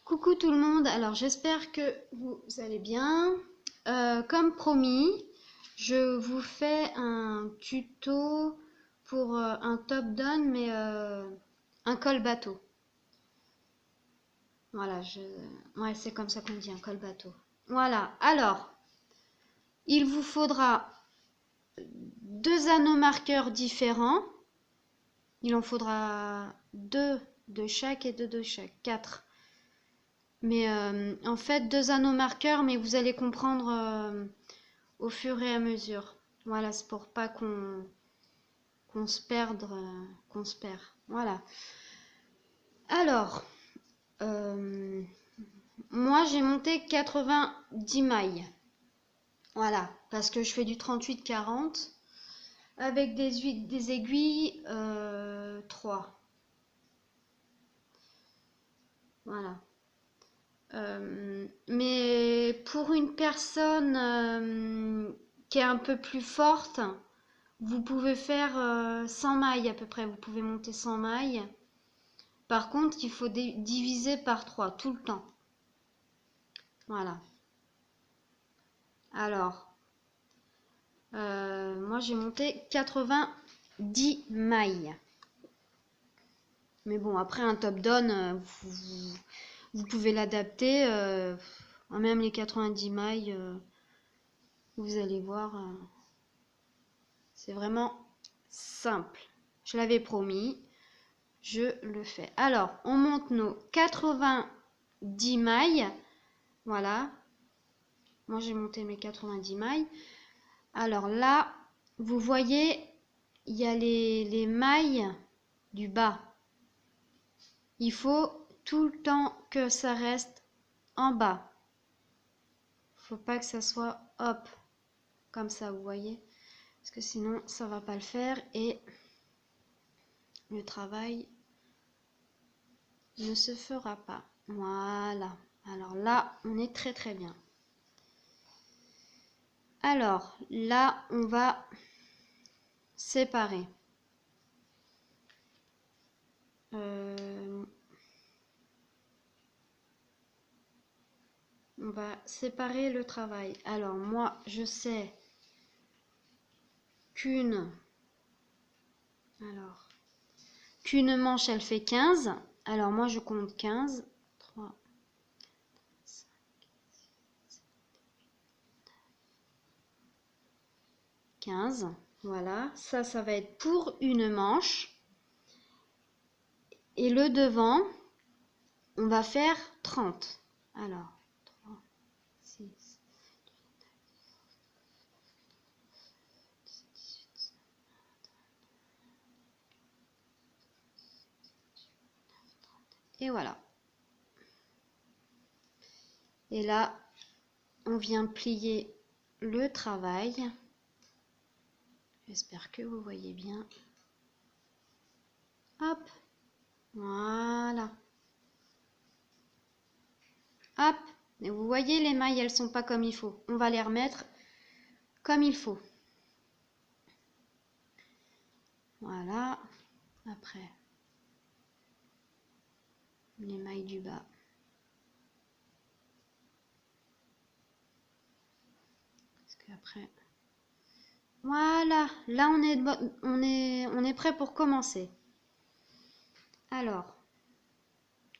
Coucou tout le monde, alors j'espère que vous allez bien. Comme promis, je vous fais un tuto pour un top down, mais un col bateau. Voilà, ouais, c'est comme ça qu'on dit, un col bateau. Voilà, alors, il vous faudra deux anneaux marqueurs différents. Il en faudra deux de chaque et deux de chaque, quatre. Mais en fait, deux anneaux marqueurs, mais vous allez comprendre au fur et à mesure. Voilà, c'est pour pas qu'on se perde, qu'on se perd. Voilà. Alors, moi j'ai monté 90 mailles. Voilà, parce que je fais du 38-40 avec des aiguilles 3. Voilà. Mais pour une personne qui est un peu plus forte, vous pouvez faire 100 mailles à peu près. Vous pouvez monter 100 mailles. Par contre, il faut diviser par 3 tout le temps. Voilà. Alors, moi j'ai monté 90 mailles. Mais bon, après un top down, vous pouvez l'adapter. Même les 90 mailles, vous allez voir, c'est vraiment simple. Je l'avais promis, je le fais. Alors, on monte nos 90 mailles. Voilà. Moi, j'ai monté mes 90 mailles. Alors là, vous voyez, il y a les mailles du bas. Il faut tout le temps que ça reste en bas. Faut pas que ça soit hop, comme ça, vous voyez. Parce que sinon, ça va pas le faire et le travail ne se fera pas. Voilà. Alors là, on est très très bien. Alors là, on va séparer. On va séparer le travail. Alors moi, je sais qu'une manche, elle fait 15. Alors moi, je compte 15. 3, 5, 6, 15. Voilà. Ça va être pour une manche. Et le devant, on va faire 30. Alors, 3, 6, et voilà. Et là, on vient plier le travail. J'espère que vous voyez bien. Hop. Voilà. Hop. Et vous voyez, les mailles, elles sont pas comme il faut. On va les remettre comme il faut. Voilà. Après, les mailles du bas. Parce qu'après... Voilà. Là, on est prêt pour commencer. Alors,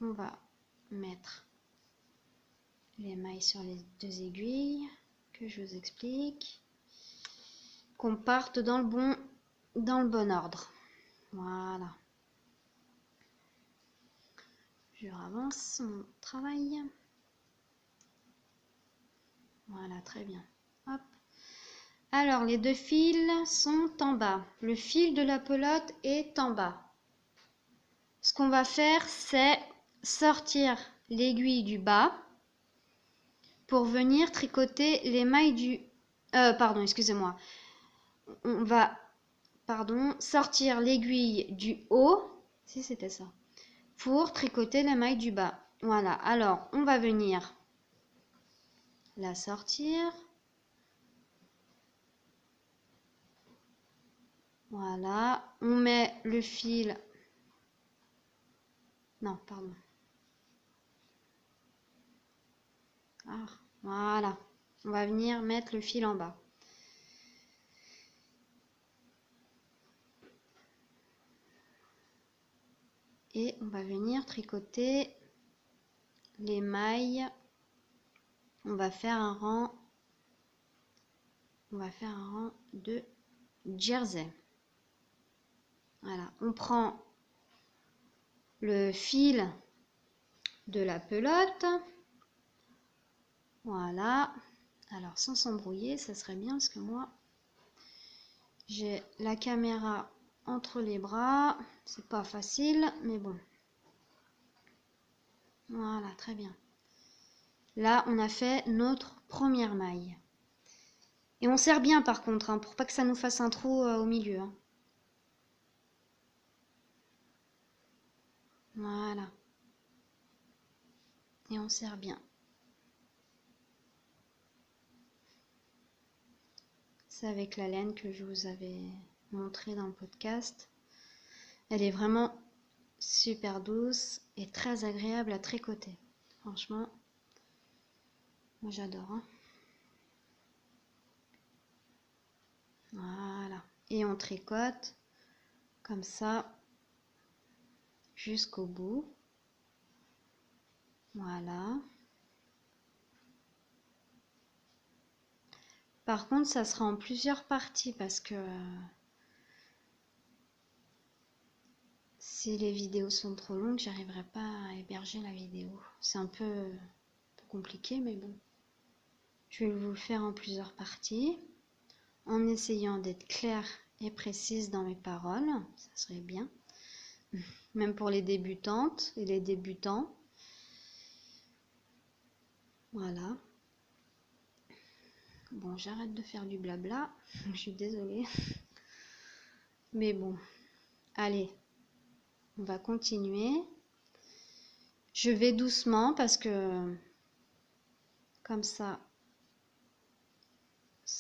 on va mettre les mailles sur les deux aiguilles que je vous explique. Qu'on parte dans le bon ordre. Voilà. Je avance mon travail. Voilà, très bien. Hop. Alors, les deux fils sont en bas. Le fil de la pelote est en bas. Ce qu'on va faire, c'est sortir l'aiguille du bas pour venir tricoter les mailles du... pardon, excusez-moi. On va, sortir l'aiguille du haut, si c'était ça, pour tricoter les mailles du bas. Voilà, alors on va venir la sortir. Voilà, on met le fil. Non, pardon. Voilà. On va venir mettre le fil en bas. Et on va venir tricoter les mailles. On va faire un rang. On va faire un rang de jersey. Voilà. On prend le fil de la pelote. Voilà. Alors sans s'embrouiller, ça serait bien parce que moi j'ai la caméra entre les bras, c'est pas facile, mais bon. Voilà, très bien. Là, on a fait notre première maille. Et on serre bien par contre, hein, pour pas que ça nous fasse un trou au milieu. Hein. Voilà. Et on serre bien. C'est avec la laine que je vous avais montré dans le podcast. Elle est vraiment super douce et très agréable à tricoter. Franchement, moi j'adore. Hein. Voilà. Et on tricote comme ça jusqu'au bout. Voilà. Par contre, ça sera en plusieurs parties parce que si les vidéos sont trop longues, j'arriverai pas à héberger la vidéo. C'est un peu compliqué, mais bon. Je vais vous le faire en plusieurs parties, en essayant d'être claire et précise dans mes paroles. Ça serait bien. Même pour les débutantes et les débutants. Voilà. Bon, j'arrête de faire du blabla. Je suis désolée. Mais bon, allez. On va continuer. Je vais doucement parce que comme ça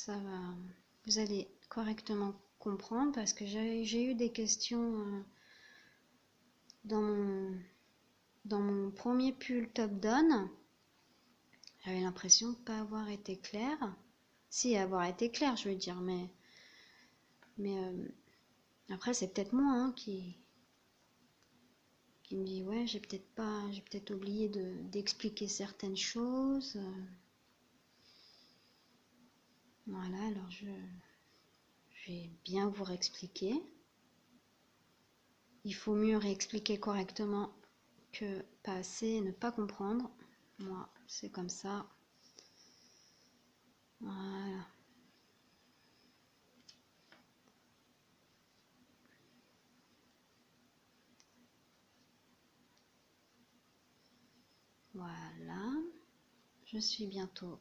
va. Vous allez correctement comprendre parce que j'ai eu des questions dans mon premier pull top down. J'avais l'impression de ne pas avoir été claire. Si, avoir été claire, je veux dire, mais après c'est peut-être moi hein, qui me dit ouais j'ai peut-être oublié d'expliquer certaines choses. Voilà, alors je vais bien vous réexpliquer. Il faut mieux réexpliquer correctement que pas assez et ne pas comprendre. Moi, c'est comme ça. Voilà. Voilà. Je suis bientôt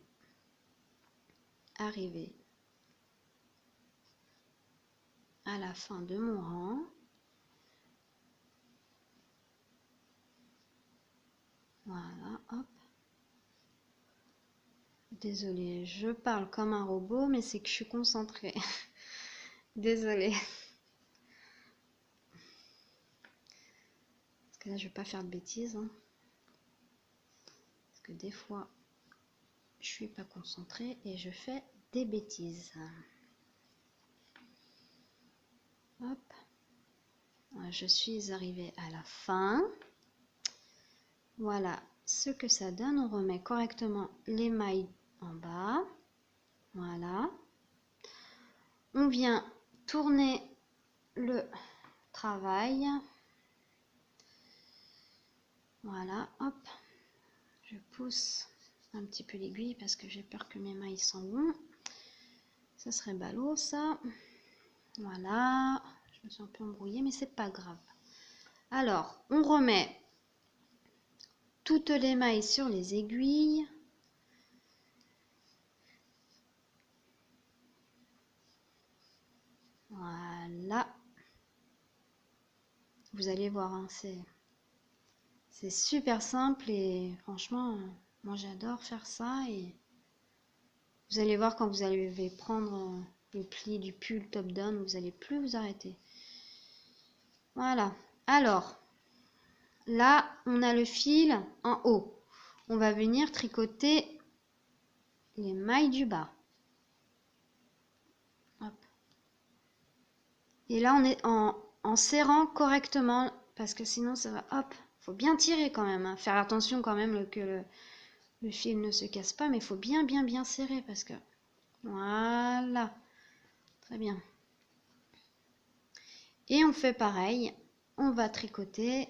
arrivée à la fin de mon rang. Voilà, hop. Désolée, je parle comme un robot, mais c'est que je suis concentrée. Désolée. Parce que là, je vais pas faire de bêtises. Hein. Parce que des fois, je suis pas concentrée et je fais des bêtises. Hop. Je suis arrivée à la fin. Voilà ce que ça donne. On remet correctement les mailles en bas. Voilà. On vient tourner le travail. Voilà, hop. Je pousse un petit peu l'aiguille parce que j'ai peur que mes mailles s'en vont. Ça serait ballot, ça. Voilà. Je me suis un peu embrouillée, mais c'est pas grave. Alors, on remet toutes les mailles sur les aiguilles. Voilà. Vous allez voir, hein, c'est super simple et franchement, moi j'adore faire ça. Et vous allez voir quand vous allez prendre le pli du pull top down, vous n'allez plus vous arrêter. Voilà. Alors, là, on a le fil en haut. On va venir tricoter les mailles du bas. Hop. Et là, on est en serrant correctement, parce que sinon, ça va... Hop, faut bien tirer quand même. Hein. Faire attention quand même que le fil ne se casse pas, mais il faut bien serrer, parce que... Voilà. Très bien. Et on fait pareil. On va tricoter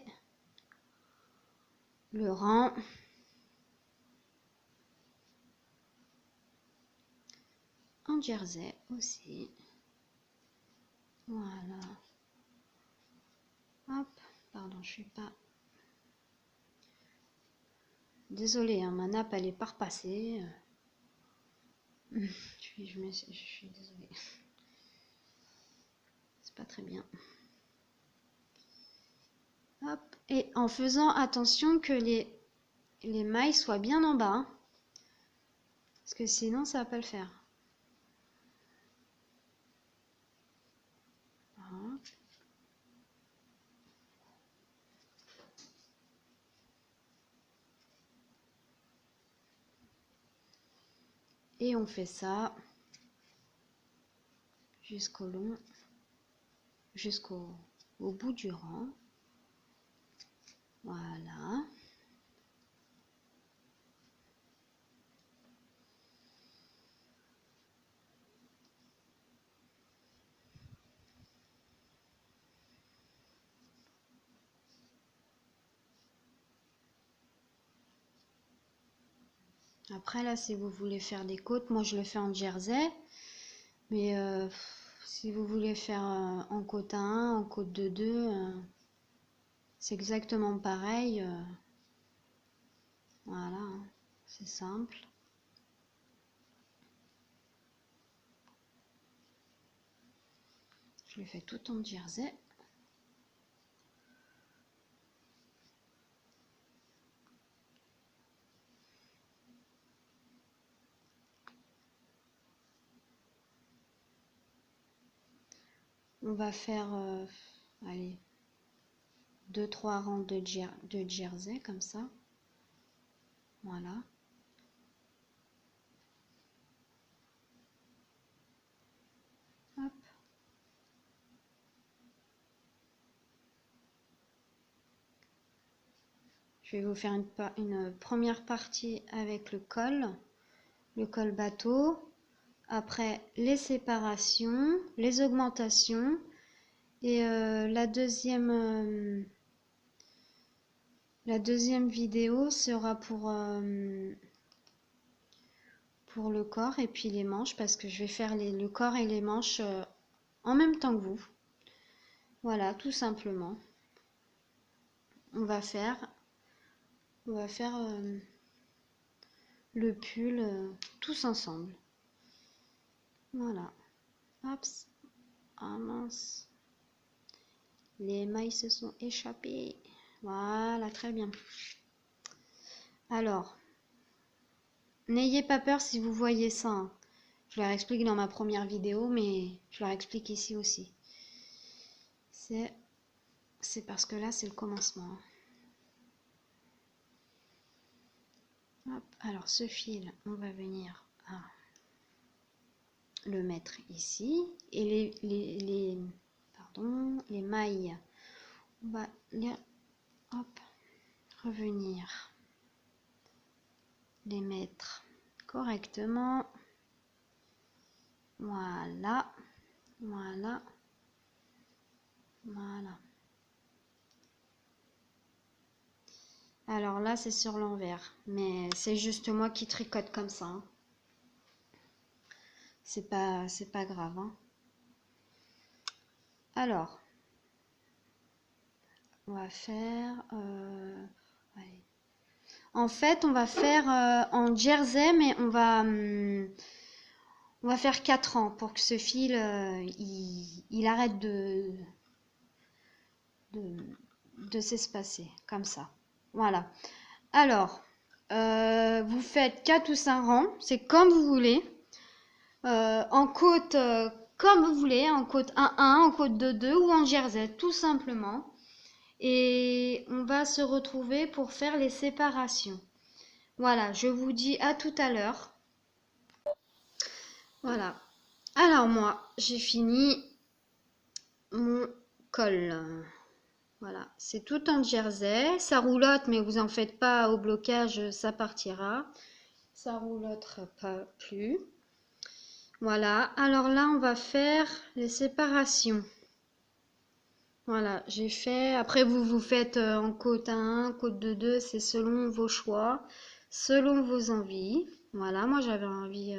le rang. En jersey aussi. Voilà. Hop, pardon, je suis pas... Désolée, hein, ma nappe, elle est pas repassée. Je suis désolée. C'est pas très bien. Hop, et en faisant attention que les mailles soient bien en bas. Hein, parce que sinon, ça va pas le faire. Voilà. Et on fait ça jusqu'au long, jusqu'au bout du rang. Voilà. Après là, si vous voulez faire des côtes, moi je le fais en jersey. Mais si vous voulez faire en côte 1, en côte de 2, c'est exactement pareil. Voilà, hein, c'est simple. Je le fais tout en jersey. On va faire, allez, 2-3 rangs de jersey comme ça. Voilà. Hop. Je vais vous faire une première partie avec le col bateau. Après, les séparations, les augmentations. Et la deuxième vidéo sera pour le corps et puis les manches, parce que je vais faire le corps et les manches en même temps que vous. Voilà, tout simplement. On va faire le pull tous ensemble. Voilà. Hop. Ah mince. Les mailles se sont échappées. Voilà, très bien. Alors, n'ayez pas peur si vous voyez ça. Hein. Je leur explique dans ma première vidéo, mais je leur explique ici aussi. C'est parce que là, c'est le commencement. Hop. Alors, ce fil, on va venir le mettre ici. Et les mailles, on va les revenir les mettre correctement. Voilà, voilà, voilà. Alors là, c'est sur l'envers, mais c'est juste moi qui tricote comme ça. Hein. C'est pas grave. Hein. Alors, on va faire... allez. En fait, on va faire en jersey, mais on va faire 4 ans pour que ce fil, il arrête de s'espacer, comme ça. Voilà. Alors, vous faites 4 ou 5 rangs, c'est comme vous voulez. En côte, comme vous voulez, en côte 1-1, en côte 2-2 ou en jersey, tout simplement. Et on va se retrouver pour faire les séparations. Voilà, je vous dis à tout à l'heure. Voilà. Alors moi, j'ai fini mon col. Voilà, c'est tout en jersey. Ça roulotte, mais vous en faites pas au blocage, ça partira. Ça roulottera pas plus. Voilà, alors là, on va faire les séparations. Voilà, j'ai fait. Après, vous faites en côte 1, côte de 2, c'est selon vos choix, selon vos envies. Voilà, moi j'avais envie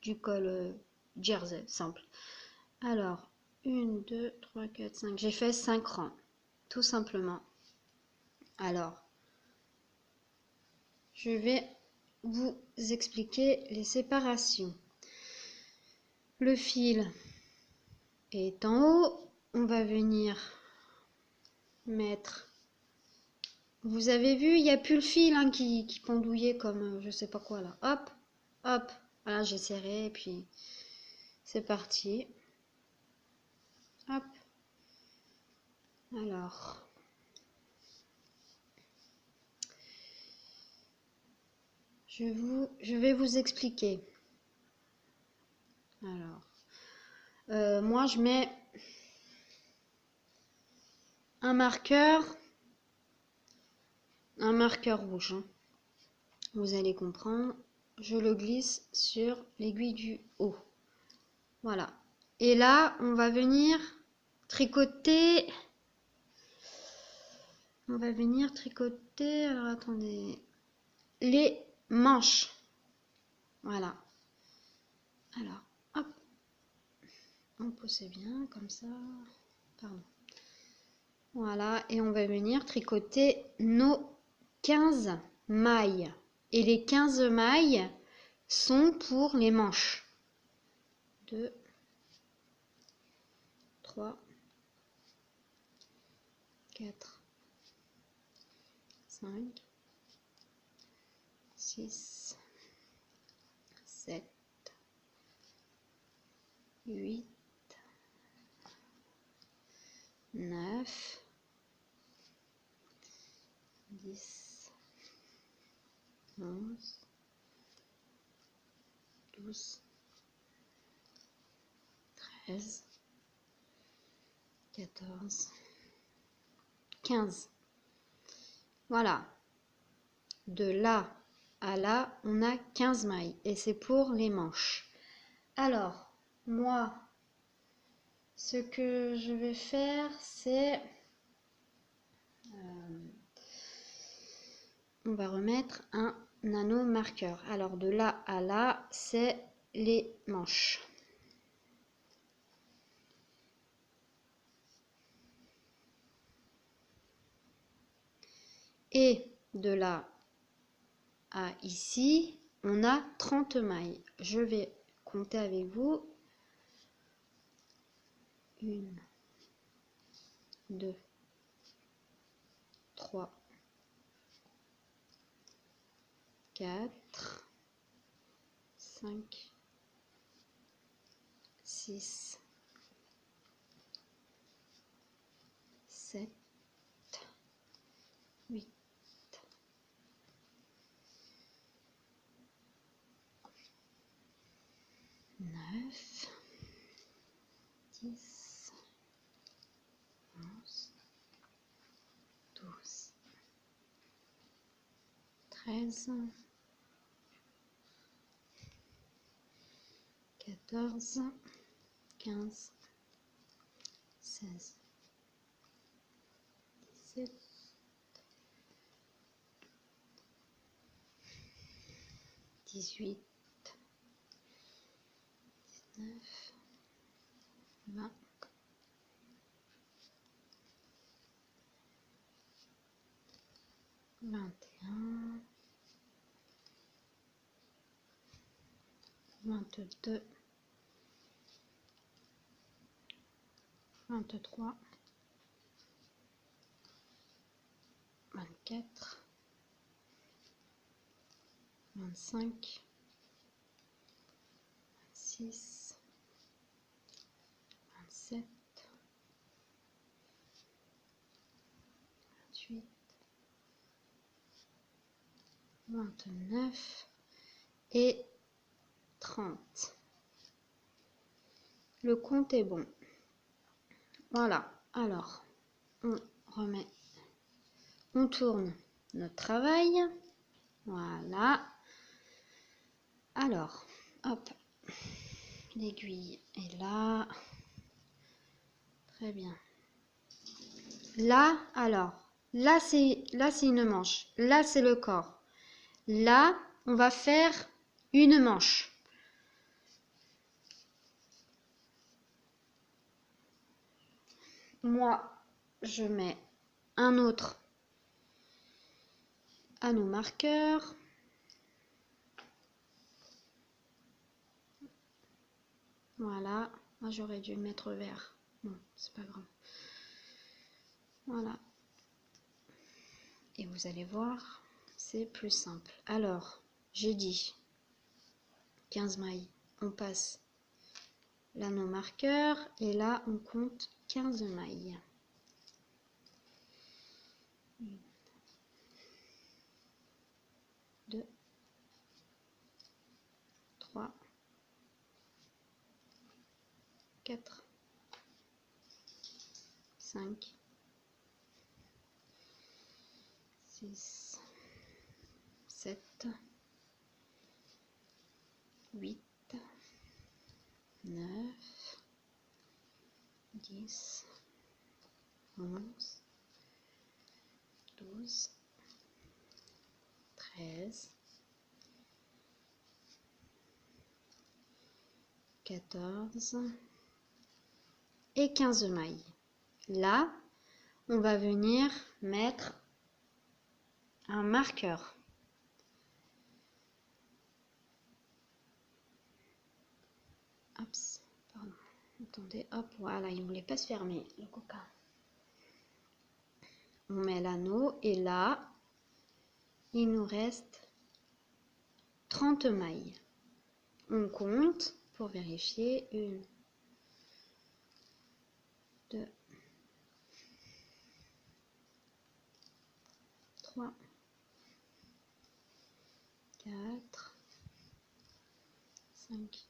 du col jersey, simple. Alors, 1, 2, 3, 4, 5. J'ai fait 5 rangs, tout simplement. Alors, je vais vous expliquer les séparations. Le fil est en haut. On va venir mettre. Vous avez vu, il n'y a plus le fil hein, qui pendouillait comme je sais pas quoi là. Hop, hop. Voilà, j'ai serré et puis c'est parti. Hop. Alors. Je vais vous expliquer. Alors. Moi, je mets un marqueur rouge. Hein. Vous allez comprendre. Je le glisse sur l'aiguille du haut. Voilà. Et là, on va venir tricoter. On va venir tricoter. Alors, attendez. Les manches. Voilà. Alors, hop. On pose bien, comme ça. Pardon. Voilà. Et on va venir tricoter nos 15 mailles. Et les 15 mailles sont pour les manches. 2, 3, 4, 5, 6, 7, 8, 9, 10, 11, 12, 13, 14, 15. Voilà. De là à là, on a 15 mailles et c'est pour les manches. Alors, moi, ce que je vais faire, c'est... on va remettre un nano marqueur. Alors, de là à là, c'est les manches. Et de là à ici, on a 30 mailles. Je vais compter avec vous. 1, 2, 3, 4, 5, 6, 7, 8, 9, 10, 11, 12, 13, 14, 15, 16, 17, 18, 19, 20, 21, 22, 23, 24, 25, 26, 27, 28, 29 et 30. Le compte est bon. Voilà. Alors, on remet, on tourne notre travail. Voilà. Alors, hop, l'aiguille est là. Très bien. Là, alors, là c'est une manche. Là, c'est le corps. Là, on va faire une manche. Moi, je mets un autre anneau marqueur. Voilà. Moi, j'aurais dû mettre vert. Bon, c'est pas grave. Voilà. Et vous allez voir, c'est plus simple. Alors, j'ai dit 15 mailles. On passe l'anneau marqueur et là, on compte 15 mailles. 1, 2, 3, 4, 5, 6, 7, 8, 9, 10, 11, 12, 13, 14 et 15 mailles. Là, on va venir mettre un marqueur. Hop, pardon. Attendez, hop, voilà, il ne voulait pas se fermer, le coca. On met l'anneau et là, il nous reste 30 mailles. On compte pour vérifier. 1, 2, 3, 4, 5,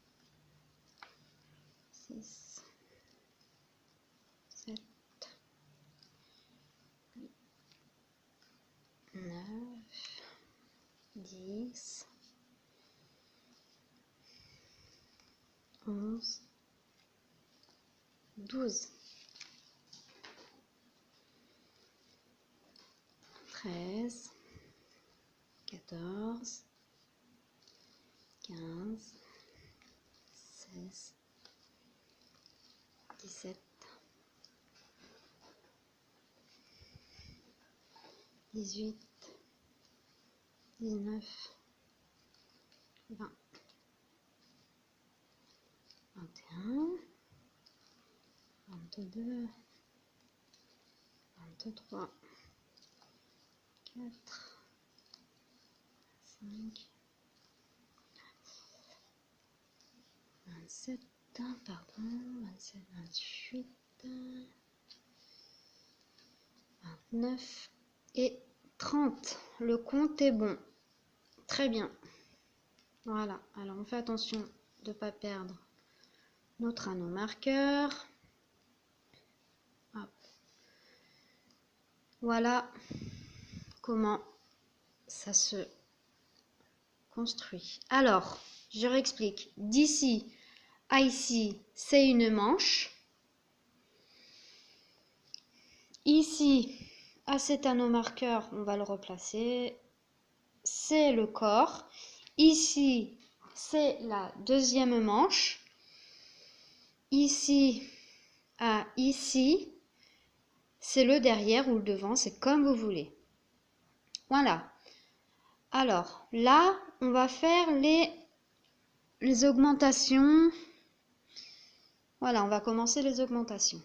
6, 7, 8, 9, 10, 11, 12, 13, 14, 15, 16, 17, 18, 19, 20, 21, 22, 23, 4, 5, 27, pardon, 27, 28, 29 et 30. Le compte est bon. Très bien. Voilà. Alors, on fait attention de ne pas perdre notre anneau marqueur. Hop. Voilà comment ça se construit. Alors, je réexplique. D'ici à ici, c'est une manche. Ici, à cet anneau marqueur, on va le replacer. C'est le corps. Ici, c'est la deuxième manche. Ici à ici, c'est le derrière ou le devant, c'est comme vous voulez. Voilà. Alors, là, on va faire les augmentations. Voilà, on va commencer les augmentations.